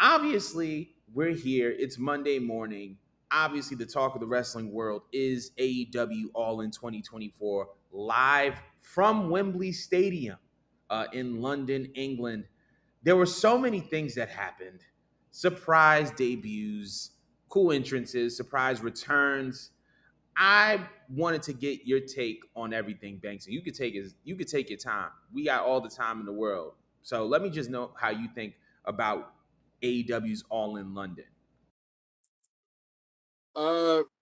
Obviously, we're here. It's Monday morning. Obviously, the talk of the wrestling world is AEW All in 2024, live from Wembley Stadium in London, England. There were so many things that happened: surprise debuts, cool entrances, surprise returns. I wanted to get your take on everything, Banks. And you could take your time. We got all the time in the world. So let me just know how you think about AEW's All in London.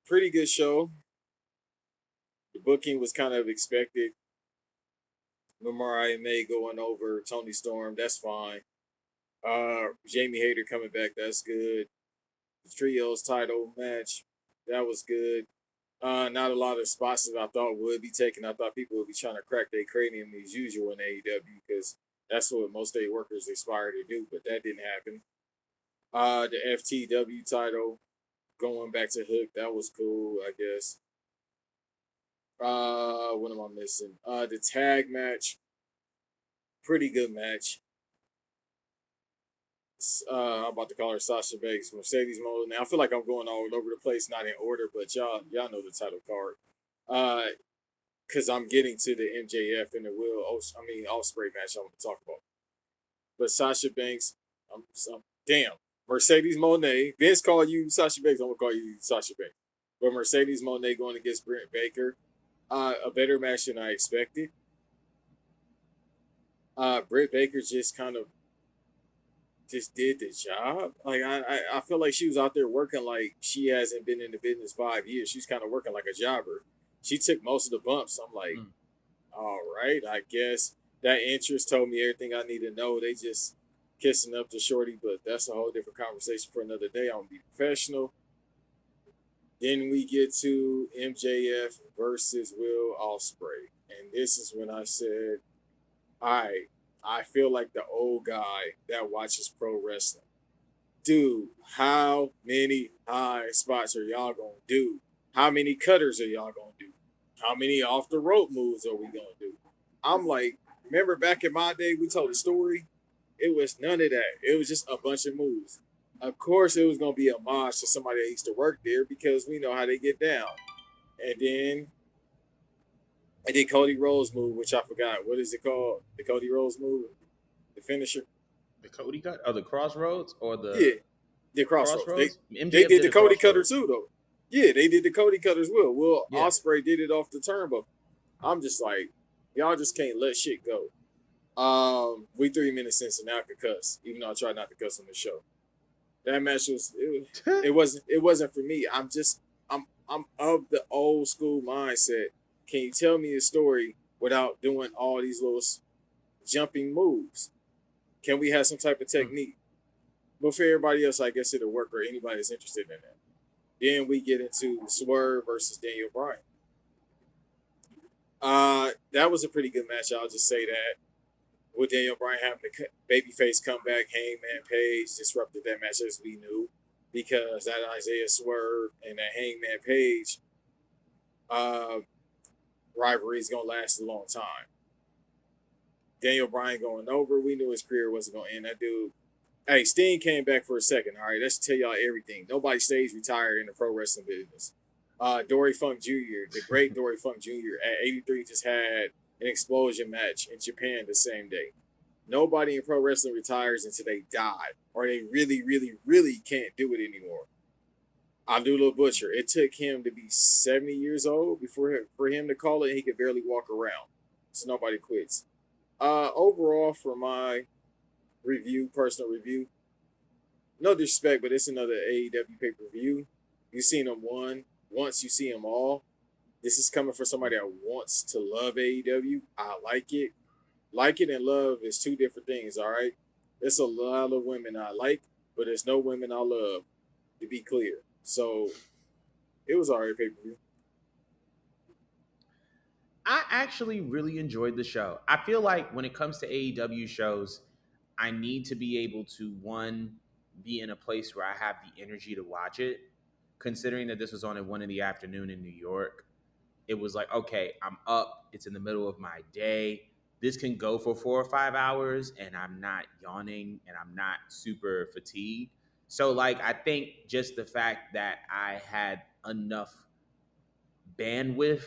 Pretty good show. The booking was kind of expected. Mariah May going over Tony Storm, that's fine. Jamie Hayter coming back, that's good. The trios title match, that was good. Not a lot of spots that I thought would be taken. I thought people would be trying to crack their cranium as usual in AEW because that's what most day workers aspire to do, but that didn't happen. The FTW title going back to Hook, that was cool, I guess. What am I missing? The tag match, pretty good match. I'm about to call her Sasha Banks, Mercedes Mode. Now I feel like I'm going all over the place, not in order, but y'all know the title card. Because I'm getting to the MJF and the Ospreay match I want to talk about. But Sasha Banks, damn Mercedes Monet. Vince called you Sasha Banks. I'm gonna call you Sasha Banks. But Mercedes Monet going against Britt Baker, a better match than I expected. Britt Baker just kind of just did the job. Like I feel like she was out there working like she hasn't been in the business 5 years. She's kind of working like a jobber. She took most of the bumps. I'm like, Mm. all right, I guess that interest told me everything I need to know. They just kissing up to Shorty, but that's a whole different conversation for another day. I'm gonna be professional. Then we get to MJF versus Will Ospreay, and this is when I said, "All right, I feel like the old guy that watches pro wrestling. Dude, how many high spots are y'all gonna do? How many cutters are y'all gonna do? How many off the rope moves are we gonna do?" I'm like, remember back in my day, we told a story. It was none of that. It was just a bunch of moves. Of course, it was gonna be a homage to somebody that used to work there because we know how they get down. And then I did Cody Rhodes move, which I forgot. What is it called? The Cody Rhodes move, the finisher. The Cody cut? Oh, the Crossroads or Yeah, the the Crossroads. They Crossroads? they MJF did did the the Cody Cutter Crossroads. too, though. Yeah, they did the Cody Cutters well. Will Yeah. Osprey did it off the turnbuckle. I'm just like, y'all just can't let shit go. We 3 minutes in, so now I could cuss, even though I try not to cuss on the show. That match it wasn't for me. I'm of the old school mindset. Can you tell me a story without doing all these little jumping moves? Can we have some type of Mm. technique? But for everybody else, I guess it'll work or anybody that's interested in that. Then we get into Swerve versus Daniel Bryan. That was a pretty good match. I'll just say that. With Daniel Bryan having the babyface comeback, Hangman Page disrupted that match as we knew because that Isaiah Swerve and that Hangman Page uh, rivalry is gonna last a long time. Daniel Bryan going over, we knew his career wasn't gonna end. That dude. Hey, Sting came back for a second. All right, let's tell y'all everything. Nobody stays retired in the pro wrestling business. Dory Funk Jr., the great Dory Funk Jr. at 83 just had an explosion match in Japan the same day. Nobody in pro wrestling retires until they die, or they really, really, really can't do it anymore. Abdullah Butcher. It took him to be 70 years old for him to call it, and he could barely walk around. So nobody quits. Overall, for my personal review, no disrespect, but it's another AEW pay per view. You've seen them once, you see them all. This is coming from somebody that wants to love AEW. I like it. Like it and love is two different things, all right? There's a lot of women I like, but there's no women I love, to be clear. So it was alright pay per view. I actually really enjoyed the show. I feel like when it comes to AEW shows, I need to be able to one be in a place where I have the energy to watch it. Considering that this was on at 1 in the afternoon in New York, it was like, okay, I'm up. It's in the middle of my day. this can go for 4 or 5 hours and I'm not yawning and I'm not super fatigued. So like I think just the fact that I had enough bandwidth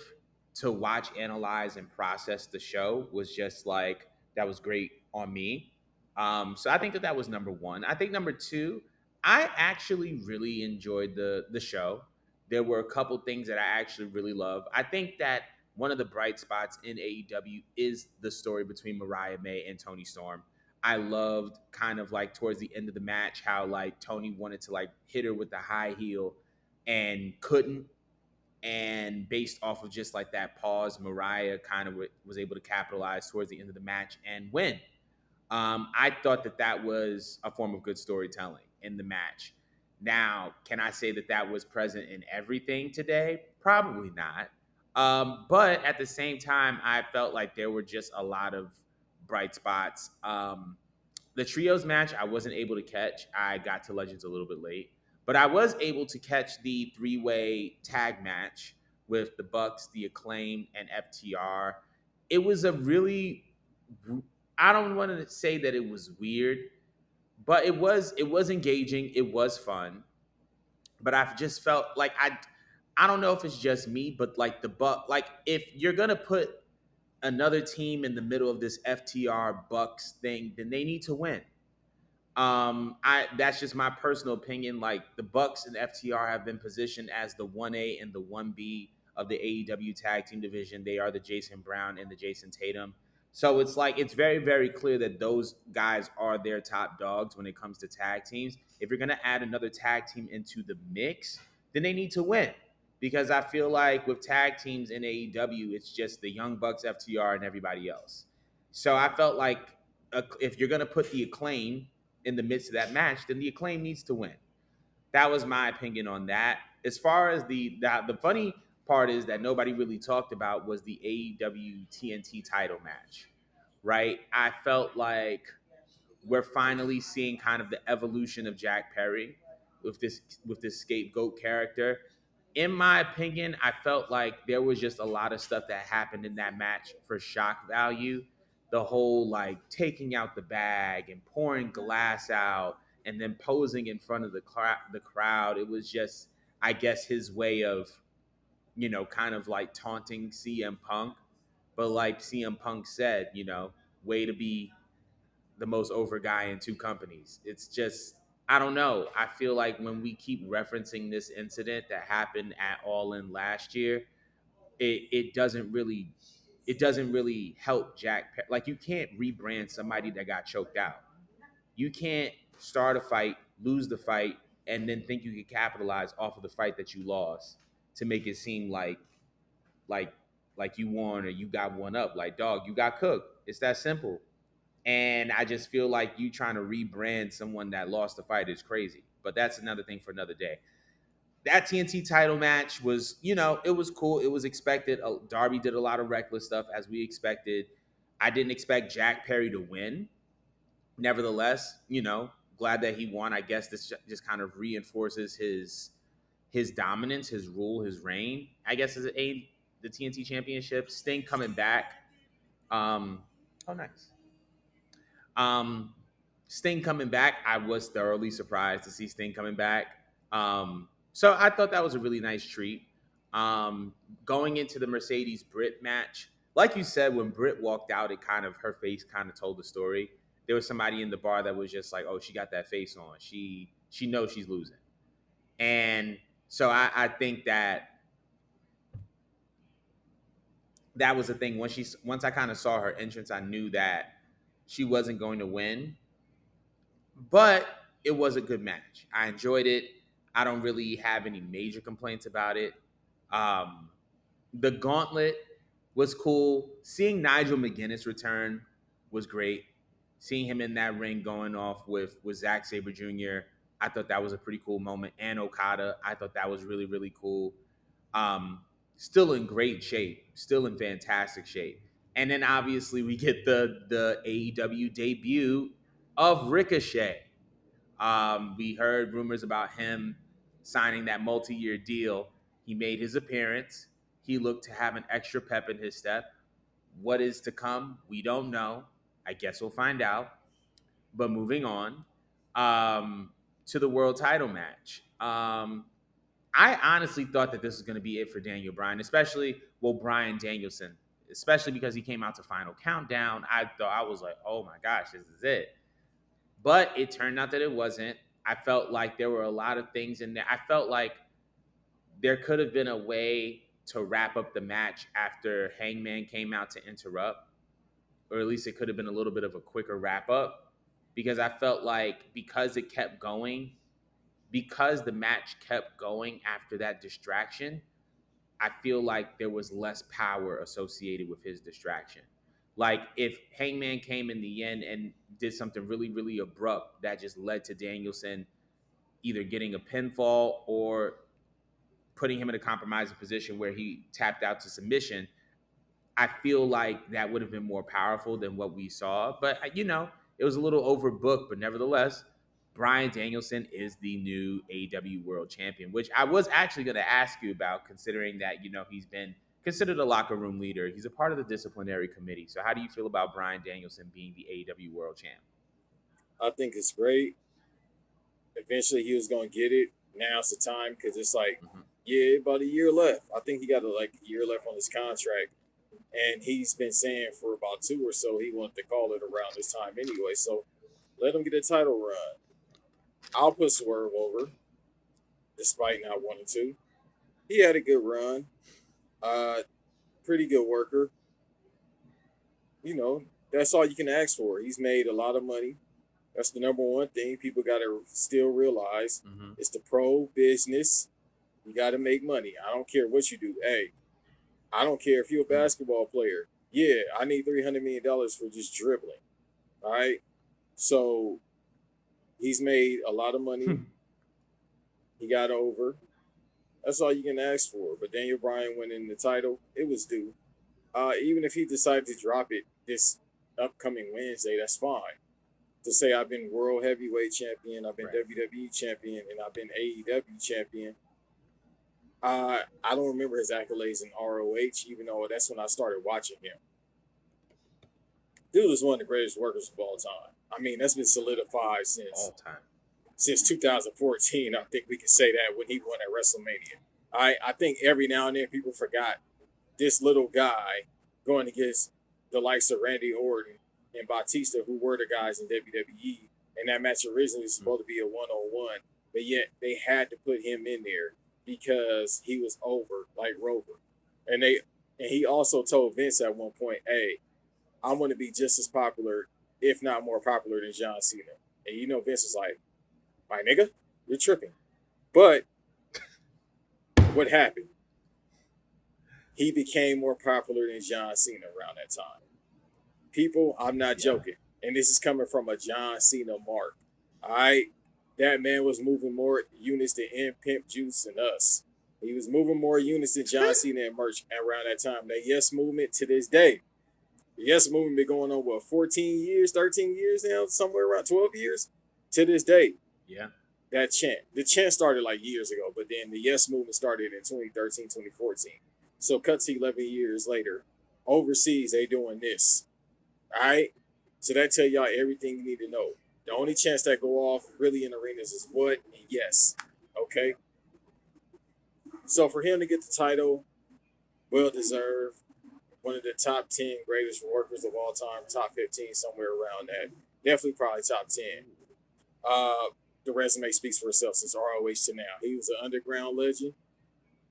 to watch, analyze, and process the show was just like that was great on me. So I think that that was number one. I think number two, I actually really enjoyed the show. There were a couple things that I actually really love. I think that one of the bright spots in AEW is the story between Mariah May and Tony Storm. I loved kind of like towards the end of the match how like Tony wanted to like hit her with the high heel and couldn't, and based off of just like that pause, Mariah kind of was able to capitalize towards the end of the match and win. I thought that that was a form of good storytelling in the match. Now, can I say that that was present in everything today? Probably not. But at the same time, I felt like there were just a lot of bright spots. The trios match I wasn't able to catch. I got to Legends a little bit late, but I was able to catch the three-way tag match with the Bucks, the Acclaim, and FTR. It was a really, I don't want to say that it was weird, but it was engaging. It was fun, but I just felt like I don't know if it's just me, but like the Buck, like if you're gonna put another team in the middle of this FTR Bucks thing, then they need to win. I That's just my personal opinion. Like the Bucks and FTR have been positioned as the 1A and the 1B of the AEW tag team division. They are the Jason Brown and the Jason Tatum. So it's like it's very, very clear that those guys are their top dogs when it comes to tag teams. If you're gonna add another tag team into the mix, then they need to win. Because I feel like with tag teams in AEW, it's just the Young Bucks, FTR, and everybody else. So I felt like if you're gonna put the Acclaim in the midst of that match, then the Acclaim needs to win. That was my opinion on that. As far as the funny part is that nobody really talked about was the AEW TNT title match, right? I felt like we're finally seeing kind of the evolution of Jack Perry with this scapegoat character. In my opinion, I felt like there was just a lot of stuff that happened in that match for shock value. The whole like taking out the bag and pouring glass out and then posing in front of the crowd. It was just, I guess, his way of, kind of like taunting CM Punk. But like CM Punk said, way to be the most over guy in two companies. It's just, I don't know. I feel like when we keep referencing this incident that happened at All In last year, it doesn't really help Jack. Like you can't rebrand somebody that got choked out. You can't start a fight, lose the fight, and then think you can capitalize off of the fight that you lost to make it seem like like you won or you got one up. Like dog, you got cooked. It's that simple. And I just feel like you trying to rebrand someone that lost the fight is crazy. But that's another thing for another day. That TNT title match was, it was cool. It was expected. Darby did a lot of reckless stuff as we expected. I didn't expect Jack Perry to win. Nevertheless, glad that he won. I guess this just kind of reinforces his dominance, his rule, his reign. I guess as the TNT Championship. Sting coming back. Oh, nice. Um, Sting coming back, I was thoroughly surprised to see Sting coming back. So I thought that was a really nice treat. Going into the Mercedes Britt match, like you said, when Britt walked out, it kind of her face kind of told the story. There was somebody in the bar that was just like, "Oh, she got that face on. She knows she's losing," and so I think that was the thing. Once I kind of saw her entrance, I knew that she wasn't going to win, but it was a good match. I enjoyed it. I don't really have any major complaints about it. Um, the gauntlet was cool. Seeing Nigel McGuinness return was great. Seeing him in that ring going off with Zack Sabre Jr., I thought that was a pretty cool moment. And Okada, I thought that was really, really cool. Um, Still in great shape, still in fantastic shape. And then obviously we get the AEW debut of Ricochet. We heard rumors about him signing that multi-year deal. He made his appearance. He looked to have an extra pep in his step. What is to come, we don't know. I guess we'll find out. But moving on to the world title match. I honestly thought that this was going to be it for Daniel Bryan, especially Bryan Danielson, especially because he came out to Final Countdown. I was like, oh my gosh, this is it. But it turned out that it wasn't. I felt like there were a lot of things in there. I felt like there could have been a way to wrap up the match after Hangman came out to interrupt, or at least it could have been a little bit of a quicker wrap up, because I felt like because the match kept going after that distraction, I feel like there was less power associated with his distraction. Like if Hangman came in the end and did something really, really abrupt that just led to Danielson either getting a pinfall or putting him in a compromising position where he tapped out to submission, I feel like that would have been more powerful than what we saw. But it was a little overbooked. But nevertheless, Bryan Danielson is the new AEW World Champion, which I was actually going to ask you about, considering that he's been considered a locker room leader. He's a part of the disciplinary committee. So how do you feel about Bryan Danielson being the AEW World Champ? I think it's great. Eventually, he was gonna get it. Now's the time because it's like, Mm-hmm. yeah, about a year left. I think he got like a year left on his contract, and he's been saying for about two or so he wanted to call it around this time anyway. So let him get a title run. I'll put Swerve over, despite not wanting to. He had a good run. Uh, Pretty good worker. You know, that's all you can ask for. He's made a lot of money. That's the number one thing people got to still realize. Mm-hmm. It's the pro business. You got to make money. I don't care what you do. Hey, I don't care if you're a basketball player. Yeah, I need $300 million for just dribbling. All right. So he's made a lot of money. Mm-hmm. He got over. That's all you can ask for. But Daniel Bryan winning the title, it was due. Even if he decided to drop it this upcoming Wednesday, that's fine. To say I've been World Heavyweight Champion, I've been Right. WWE Champion, and I've been AEW Champion. I don't remember his accolades in ROH, even though that's when I started watching him. Dude is one of the greatest workers of all time. I mean, that's been solidified All time. since 2014. I think we can say that when he won at WrestleMania. I think every now and then people forgot this little guy going against the likes of Randy Orton and Batista, who were the guys in WWE. And that match originally was supposed to be a 1-on-1, but yet they had to put him in there because he was over like Rover. And he also told Vince at one point, "Hey, I want to be just as popular, if not more popular than John Cena." And Vince was like, "My nigga, you're tripping." But what happened? He became more popular than John Cena around that time. People, I'm not joking. And this is coming from a John Cena mark. All right? That man was moving more units than M Pimp Juice and us. He was moving more units than John Cena and merch around that time. That Yes movement to this day. The Yes movement been going on, 14 years, 13 years now? Somewhere around 12 years? To this day. Yeah. That chant. The chant started like years ago, but then the Yes movement started in 2013, 2014. So cut to 11 years later. Overseas, they doing this. All right? So that tell y'all everything you need to know. The only chance that go off really in arenas is what and yes. Okay? So for him to get the title, well deserved. One of the top 10 greatest workers of all time, top 15, somewhere around that. Definitely probably top 10. The resume speaks for itself since ROH to now. He was an underground legend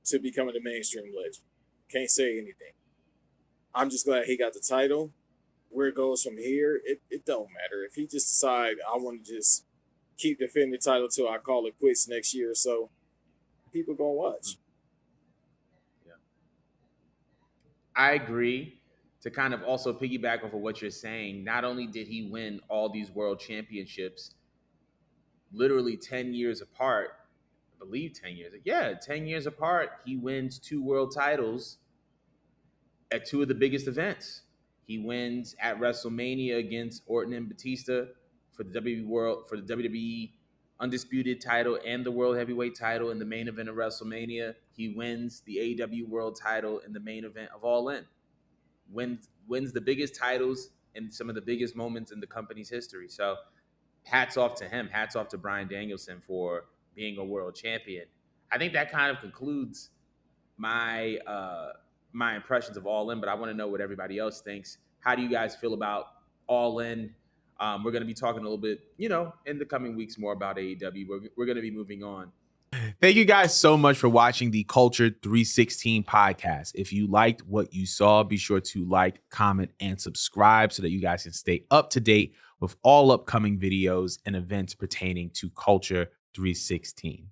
to becoming a mainstream legend. Can't say anything. I'm just glad he got the title. Where it goes from here, it don't matter. If he just decide I want to just keep defending the title till I call it quits next year or so, people gonna watch. Yeah. I agree. To kind of also piggyback off of what you're saying, not only did he win all these world championships literally 10 years apart, I believe 10 years. Yeah, 10 years apart, he wins two world titles at two of the biggest events. He wins at WrestleMania against Orton and Batista for the WWE undisputed title and the World Heavyweight title in the main event of WrestleMania. He wins the AEW World title in the main event of All In. wins the biggest titles in some of the biggest moments in the company's history. So hats off to him. Hats off to Bryan Danielson for being a world champion. I think that kind of concludes my impressions of All In, but I want to know what everybody else thinks. How do you guys feel about All In? We're going to be talking a little bit, in the coming weeks more about AEW. We're going to be moving on. Thank you guys so much for watching the Culture 316 podcast. If you liked what you saw, be sure to like, comment, and subscribe so that you guys can stay up to date with all upcoming videos and events pertaining to Culture 316.